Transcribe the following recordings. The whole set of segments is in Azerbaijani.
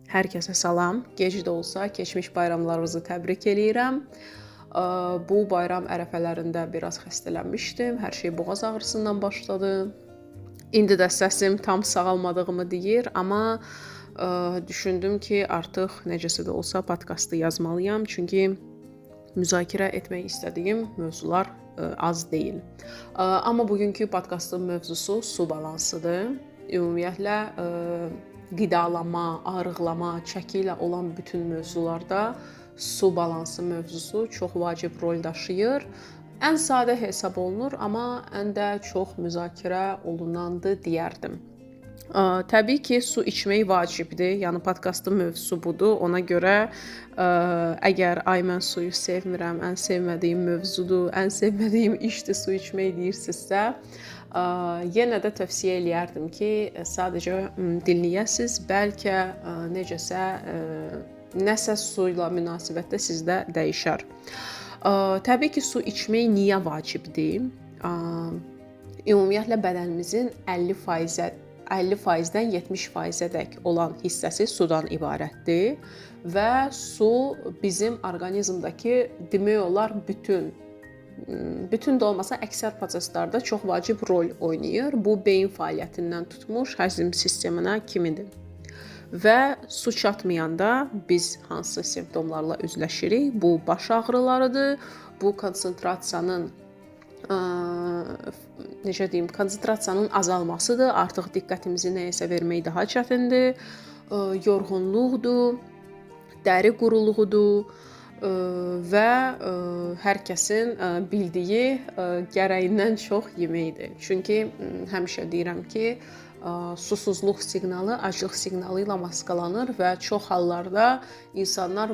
Hər kəsə salam. Gec də olsa keçmiş bayramlarınızı təbrik eləyirəm. Bu bayram ərəfələrində biraz xəstələnmişdim. Hər şey boğaz ağrısından başladı. İndi də səsim tam sağalmadığımı deyir, amma düşündüm ki, artıq necəsə də olsa podkastı yazmalıyam, çünki müzakirə etmək istədiyim mövzular az deyil. Amma bugünkü podkastın mövzusu su balansıdır. Ümumiyyətlə qidalanma, arıqlama, çəki ilə olan bütün mövzularda su balansı mövzusu çox vacib rol daşıyır. Ən sadə hesab olunur, amma ən də çox müzakirə olunandı deyərdim. Təbii ki, su içmək vacibdir. Yəni podkastın mövzusu budur. Ona görə əgər ay mən suyu sevmirəm, ən sevmədiyim mövzudur, ən sevmədiyim işdir su içmək deyirsinizsə, yenə də tövsiyə eləyərdim ki, sadəcə dinləyəsiniz, bəlkə necəsə nəsə su ilə münasibətdə sizdə dəyişər. Təbii ki, su içmək niyə vacibdir? Ümumiyyətlə bədənimizin 50%-dən 70%-ədək olan hissəsi sudan ibarətdir və su bizim orqanizmdəki demək olar bütün də olmasa əksər proseslərdə çox vacib rol oynayır. Bu beyin fəaliyyətindən tutmuş həzm sisteminə kimidir. Və su çatmayanda biz hansı simptomlarla üzləşirik? Bu baş ağrılarıdır. Bu konsentrasiyanın konsentrasiyanın azalmasıdır. Artıq diqqətimizi nəyəsə vermək daha çətindir. Yorğunluqdur, dəri quruluğudur və hər kəsin bildiyi gərəyindən çox yeməkdir. Çünki həmişə deyirəm ki, susuzluq siqnalı aclıq siqnalı ilə maskalanır və çox hallarda insanlar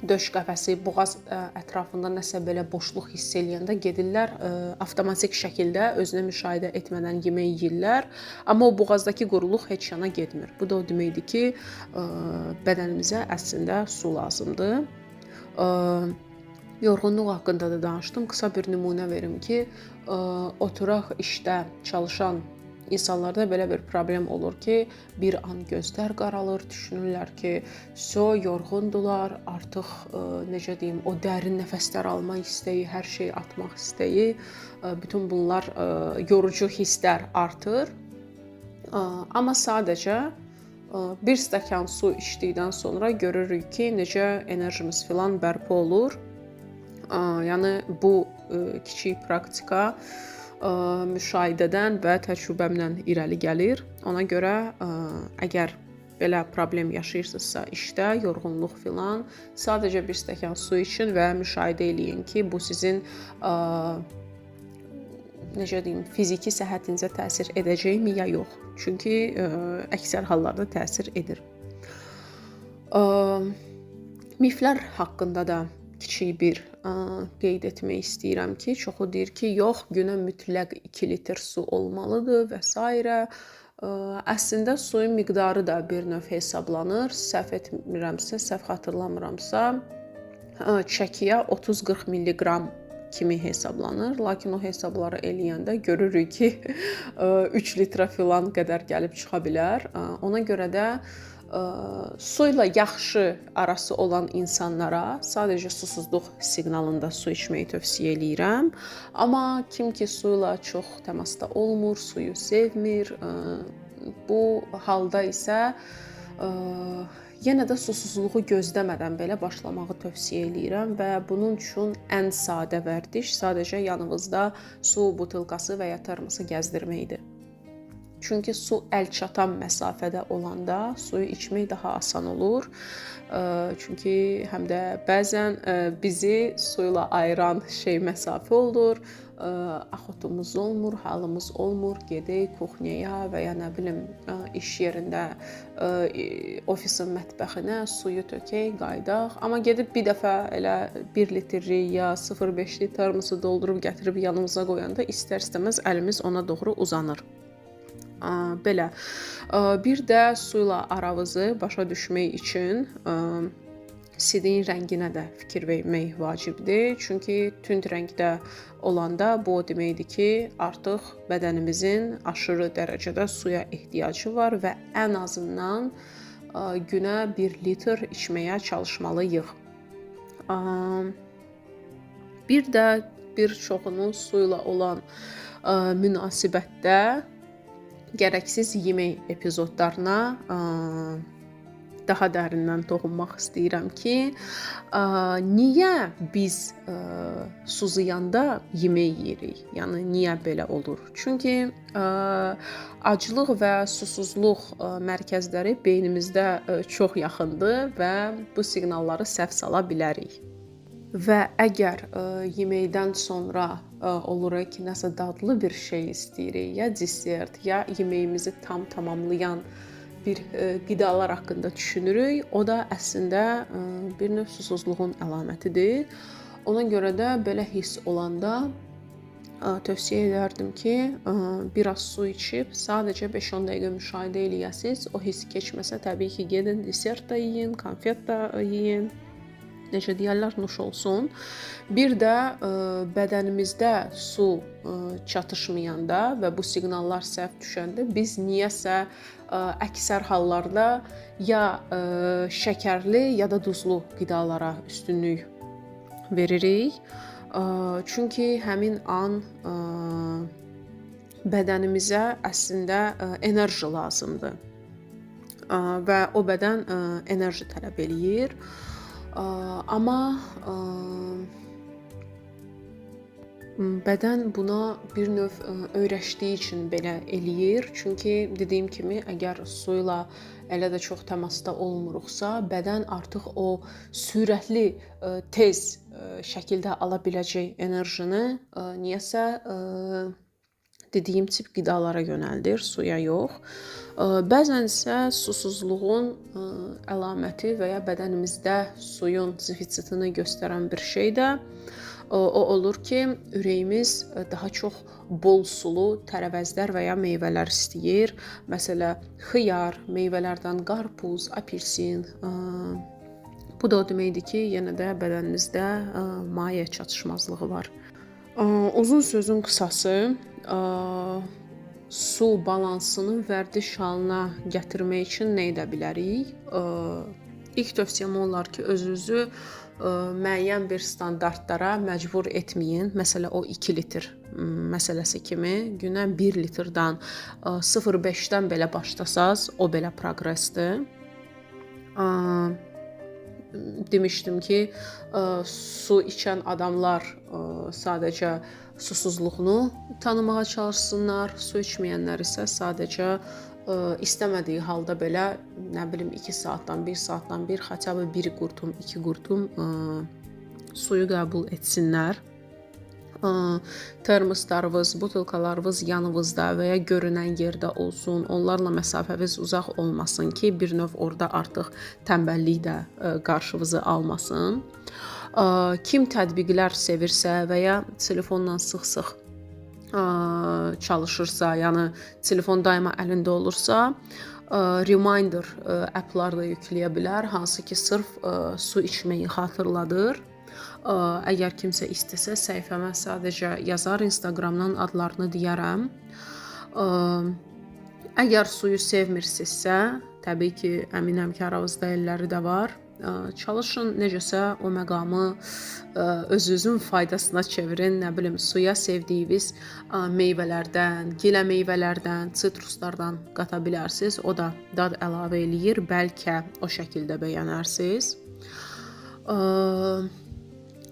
döş qəfəsi, boğaz ətrafında nəsə belə boşluq hiss eləyəndə gedirlər, avtomatik şəkildə özünə müşahidə etmədən yemək yeyirlər, amma o boğazdakı quruluq heç yana getmir. Bu da o deməkdir ki, bədənimizə əslində su lazımdır. Yorğunluq haqqında da danışdım. Qısa bir nümunə verim ki, oturaq işdə çalışan İnsanlarda belə bir problem olur ki, bir an gözlər qaralır, düşünürlər ki, yorğundular, artıq o dərin nəfəslər almaq istəyi, hər şeyi atmaq istəyi, bütün bunlar yorucu hisslər artır. Amma sadəcə bir stəkan su içdikdən sonra görürük ki, necə enerjimiz filan bərpa olur. Yəni bu kiçik praktika müşahidədən və təcrübəmlə irəli gəlir. Ona görə əgər belə problem yaşayırsınızsa işdə, yorğunluq filan, sadəcə bir stəkan su için və müşahidə eləyin ki, bu sizin fiziki səhhətinizə təsir edəcəkmi ya yox? Çünki əksər hallarda təsir edir. Miflər haqqında da kiçik bir qeyd etmək istəyirəm ki, çoxu deyir ki, yox, günə mütləq 2 litr su olmalıdır və s. Əslində suyun miqdarı da bir növ hesablanır. Səhv xatırlamıramsa, çəkiyə 30-40 milliqram kimi hesablanır. Lakin o hesabları eləyəndə görürük ki, 3 litrə filan qədər gəlib çıxa bilər. Ona görə də su ilə yaxşı arası olan insanlara sadəcə susuzluq siqnalında su içməyi tövsiyə eləyirəm. Amma kim ki su ilə çox təmasda olmur, suyu sevmir, bu halda isə yenə də susuzluğu gözləmədən belə başlamağı tövsiyə eləyirəm və bunun üçün ən sadə vərdiş sadəcə yanınızda su butulkası və ya termosu gəzdirməkdir. Çünki su əl çatan məsafədə olanda suyu içmək daha asan olur. Çünki həm də bəzən bizi su ilə ayıran məsafə olur. Axotumuz olmur, halımız olmur, gedək kuxnyaya və ya iş yerində ofisin mətbəxinə suyu tökək, qaydaq. Amma gedib bir dəfə elə 1 litrlik ya 0,5-lik termosu doldurub gətirib yanımıza qoyanda istər-istəməz əlimiz ona doğru uzanır. Belə. Bir də su ilə aranızı başa düşmək üçün sidin rənginə də fikir vermək vacibdir. Çünki tünd rəngdə olanda bu o deməkdir ki, artıq bədənimizin aşırı dərəcədə suya ehtiyacı var və ən azından günə 1 litr içməyə çalışmalıyıq. Bir də bir çoxunun su ilə olan münasibətdə gərəksiz yemək epizodlarına daha dərindən toxunmaq istəyirəm ki, niyə biz suzuyanda yemək yeyirik? Yəni niyə belə olur? Çünki aclıq və susuzluq mərkəzləri beynimizdə çox yaxındır və bu siqnalları səhv sala bilərik. Və əgər yeməkdən sonra olur ki, nəsə dadlı bir şey istəyirik, ya desert, ya yeməyimizi tamamlayan bir qidalar haqqında düşünürük. O da əslində bir növ susuzluğun əlamətidir. Ona görə də belə hiss olanda tövsiyə edərdim ki, biraz su içib sadəcə 5-10 dəqiqə müşahidə eləyəsiniz. O hiss keçməsə təbii ki, gedin desert da yeyin, konfet da yeyin. Necə deyirlər, nuş olsun. Bir də bədənimizdə su çatışmayanda və bu siqnallar səhv düşəndə biz niyəsə əksər hallarda ya şəkərli ya da duzlu qidalara üstünlük veririk. Çünki həmin an bədənimizə əslində enerji lazımdır və o bədən enerji tələb eləyir. Amma bədən buna bir növ öyrəşdiyi üçün belə eləyir. Çünki dediyim kimi, əgər su ilə elə də çox təmasda olmuruqsa, bədən artıq o sürətli, tez şəkildə ala biləcək enerjini niyəsə dediyim tip qidalara yönəldir, suya yox. Bəzən isə susuzluğun əlaməti və ya bədənimizdə suyun defisitini göstərən bir şey də o olur ki, ürəyimiz daha çox bol sulu tərəvəzlər və ya meyvələr istəyir. Məsələn, xiyar, meyvələrdən qarpuz, apelsin. Bu da o deməkdir ki, yenə də bədəninizdə maye çatışmazlığı var. Uzun sözün qısası, su balansını vərdiş halına gətirmək üçün nə edə bilərik? İlk tövsiyəm olar ki, özünüzü müəyyən bir standartlara məcbur etməyin. Məsələn, o 2 litr məsələsi kimi günə 1 litrdən 0,5-dən belə başlasaz, o belə proqresdir. Demişdim ki, su içən adamlar sadəcə susuzluğunu tanımağa çalışsınlar. Su içməyənlər isə sadəcə istəmədiyi halda belə, nə bilim, 2 saatdan, 1 saatdan bir, xətəbə 1 qurtum, 2 qurtum suyu qəbul etsinlər. Termoslarınız, butulkalarınız yanınızda və ya görünən yerdə olsun. Onlarla məsafəniz uzaq olmasın ki, bir növ orada artıq tənbəllik də qarşınızı almasın. Kim tətbiqlər sevirsə və ya telefonla sıx-sıx çalışırsa, yəni telefon daima əlində olursa, reminder applar da yükləyə bilər, hansı ki, sırf su içməyi xatırladır. Əgər kimsə istəsə, səhifəmə sadəcə yazar, Instagramdan adlarını deyərəm. Əgər suyu sevmirsinizsə, təbii ki, əminəm ki, aranızda elləri də var. Çalışın necəsə o məqamı özünüzün faydasına çevirin. Nə bilim, suya sevdiyiniz meyvələrdən, gilə meyvələrdən, sitruslardan qata bilərsiniz. O da dad əlavə eləyir. Bəlkə o şəkildə bəyənərsiniz.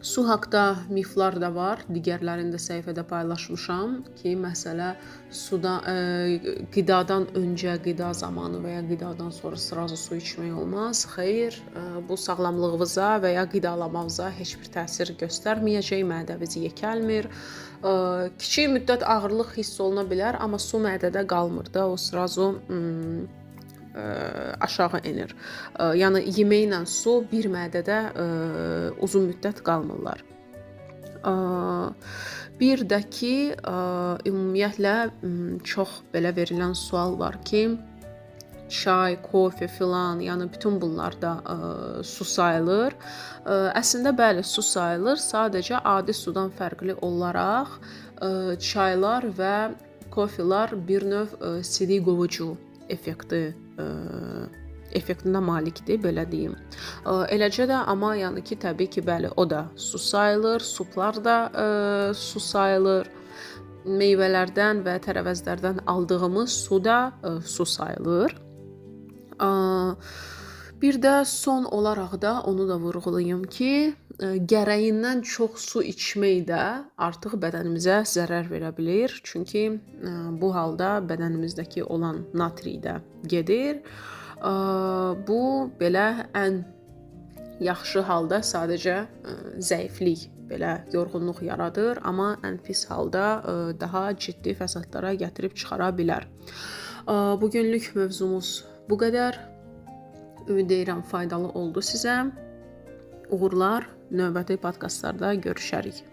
Su haqqında miflər də var. Digərlərində səhifədə paylaşmışam ki, məsələ suda qidadan öncə, qida zamanı və ya qidadan sonra sırası su içmək olmaz. Xeyr, bu sağlamlığınıza və ya qidalamağınıza heç bir təsir göstərməyəcək, mədənizi yekəlmir. Kiçik müddət ağırlıq hiss oluna bilər, amma su mədədə qalmır da, o sırası aşağı enir. Yəni yeməklə su bir mədədə uzun müddət qalmırlar. Bir də ki, ümumiyyətlə çox belə verilən sual var ki, çay, kofe filan, yəni bütün bunlar da su sayılır. Əslində bəli, su sayılır. Sadəcə adi sudan fərqli olaraq çaylar və kofelar bir növ sidik qovucu effekti effektinə malikdir, belə deyim. Eləcə də amma yəni ki, təbii ki, bəli, o da su sayılır, suplar da su sayılır. Meyvələrdən və tərəvəzlərdən aldığımız su da su sayılır. Bir də son olaraq da onu da vurğulayım ki, gərəyindən çox su içmək də artıq bədənimizə zərər verə bilər. Çünki bu halda bədənimizdəki olan natri də gedir. Bu belə ən yaxşı halda sadəcə zəiflik, belə yorğunluq yaradır, amma ən pis halda daha ciddi fəsadlara gətirib çıxara bilər. Bu günlük mövzumuz bu qədər. Ümid edirəm faydalı oldu sizə. Uğurlar, növbəti podkastlarda görüşərik.